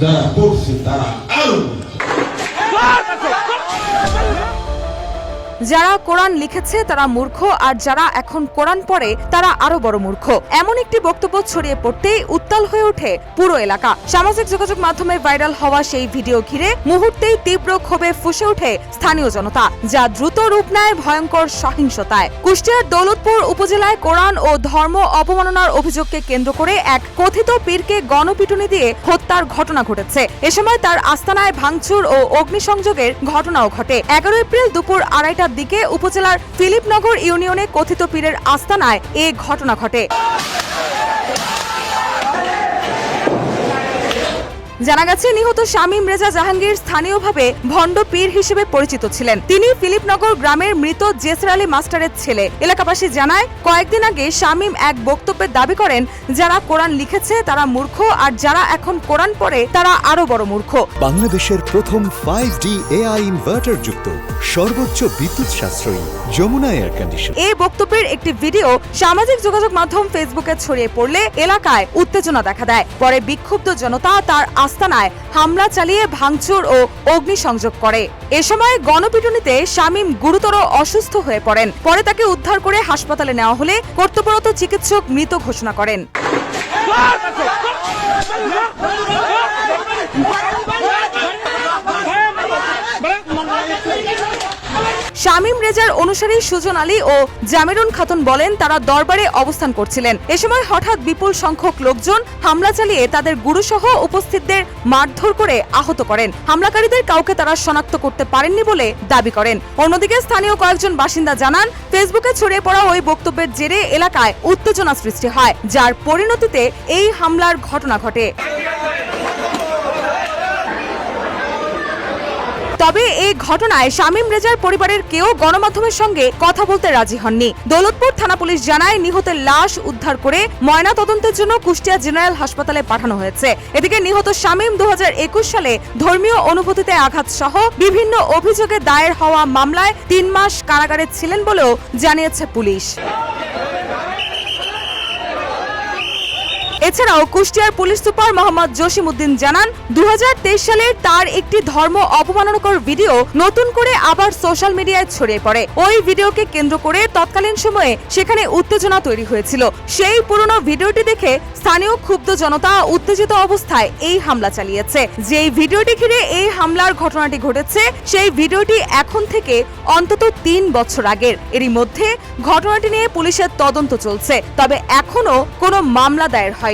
যারা করছে তারা আরো যারা কোরআন লিখেছে তারা মূর্খ, আর যারা এখন কোরআন পড়ে তারা আরো বড় মূর্খ, এমন একটি বক্তব্য ছড়িয়ে পড়তেই উত্তাল হয়ে ওঠে পুরো এলাকা। সামাজিক যোগাযোগ মাধ্যমে ভাইরাল হওয়া সেই ভিডিও ঘিরে মুহূর্তেই তীব্র ক্ষোভে ফুঁসে ওঠে স্থানীয় জনতা, যা দ্রুত রূপ নেয় ভয়ঙ্কর সহিংসতায়। কুষ্টিয়ার দৌলতপুর উপজেলায় কোরআন ও ধর্ম অবমাননার অভিযোগকে কেন্দ্র করে এক কথিত পীরকে গণপিটুনি দিয়ে হত্যার ঘটনা ঘটেছে। এ সময় তার আস্তানায় ভাঙচুর ও অগ্নিসংযোগের ঘটনাও ঘটে। 11 এপ্রিল দুপুর 2:30টার দিকে উপজেলার ফিলিপনগর ইউনিয়নে কথিত পীরের আস্তানায় এ ঘটনা ঘটে। জানা গেছে, নিহত শামীম রেজা জাহাঙ্গীর স্থানীয়ভাবে ভণ্ড পীর হিসেবে পরিচিত ছিলেন। তিনি ফিলিপনগর গ্রামের মৃত জেসর আলী মাস্টারের ছেলে। এলাকাবাসী জানায়, কয়েকদিন আগে শামীম এক বক্তব্যে দাবি করেন, যারা কোরআন লিখেছে তারা মূর্খ, আর যারা এখন কোরআন পড়ে তারা আরো বড় মূর্খ। বাংলাদেশের প্রথম 5D AI ইনভার্টার যুক্ত সর্বোচ্চ বিদ্যুৎ সাশ্রয়ী যমুনা এয়ার কন্ডিশন। এই বক্তব্যের একটি ভিডিও সামাজিক যোগাযোগ মাধ্যম ফেসবুকে ছড়িয়ে পড়লে এলাকায় উত্তেজনা দেখা দেয়। পরে বিক্ষুব্ধ জনতা তার আস্তানায় হামলা চালিয়ে ভাঙচুর ও অগ্নিসংযোগ করে। এ সময় গণপিটুনিতে শামীম গুরুতর অসুস্থ হয়ে পড়েন। পরে তাকে উদ্ধার করে হাসপাতালে নেওয়া হলে কর্তব্যরত চিকিৎসক মৃত ঘোষণা করেন। শামীম রেজার অনুসারী সুজন আলী ও জামেরুন খাতুন বলেন, তারা দরবারে অবস্থান করছিলেন। এ সময় হঠাৎ বিপুল সংখ্যক লোকজন হামলা চালিয়ে তাদের গুরুসহ উপস্থিতদের মারধর করে আহত করেন। হামলাকারীদের কাউকে তারা শনাক্ত করতে পারেননি বলে দাবি করেন। অন্যদিকে স্থানীয় কয়েকজন বাসিন্দা জানান, ফেসবুকে ছড়িয়ে পড়া ওই বক্তব্যের জেরে এলাকায় উত্তেজনা সৃষ্টি হয়, যার পরিণতিতে এই হামলার ঘটনা ঘটে। তবে এই ঘটনায় শামীম রেজার পরিবারের কেউ গণমাধ্যমের সঙ্গে কথা বলতে রাজি হননি। দৌলতপুর থানা পুলিশ জানায়, নিহতের লাশ উদ্ধার করে ময়না তদন্তের জন্য কুষ্টিয়া জেনারেল হাসপাতালে পাঠানো হয়েছে। এদিকে নিহত শামীম 2021 সালে ধর্মীয় অনুভূতিতে আঘাত সহ বিভিন্ন অভিযোগে দায়ের হওয়া মামলায় 3 মাস কারাগারে ছিলেন বলেও জানিয়েছে পুলিশ। এছাড়াও কুষ্টিয়ার পুলিশ সুপার মোহাম্মদ জসিম উদ্দিন জানান, 2023 সালে তার একটি ধর্ম অপমাননাকর ভিডিও নতুন করে আবার সোশ্যাল মিডিয়ায় ছড়িয়ে পড়ে। ওই ভিডিওকে কেন্দ্র করে তৎকালীন সময়ে সেখানে উত্তেজনা তৈরি হয়েছিল। সেই পুরনো ভিডিওটি দেখে স্থানীয় ক্ষুব্ধ জনতা উত্তেজিত অবস্থায় এই হামলা চালিয়েছে। যেই ভিডিওটি ঘিরে এই হামলার ঘটনাটি ঘটেছে, সেই ভিডিওটি এখন থেকে অন্তত 3 বছর আগের। এরই মধ্যে ঘটনাটি নিয়ে পুলিশের তদন্ত চলছে, তবে এখনো কোনো মামলা দায়ের হয়নি।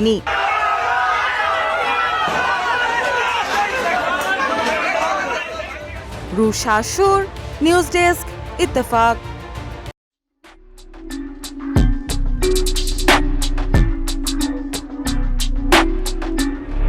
রুশা সুর, নিউজ ডেস্ক, ইত্তেফাক।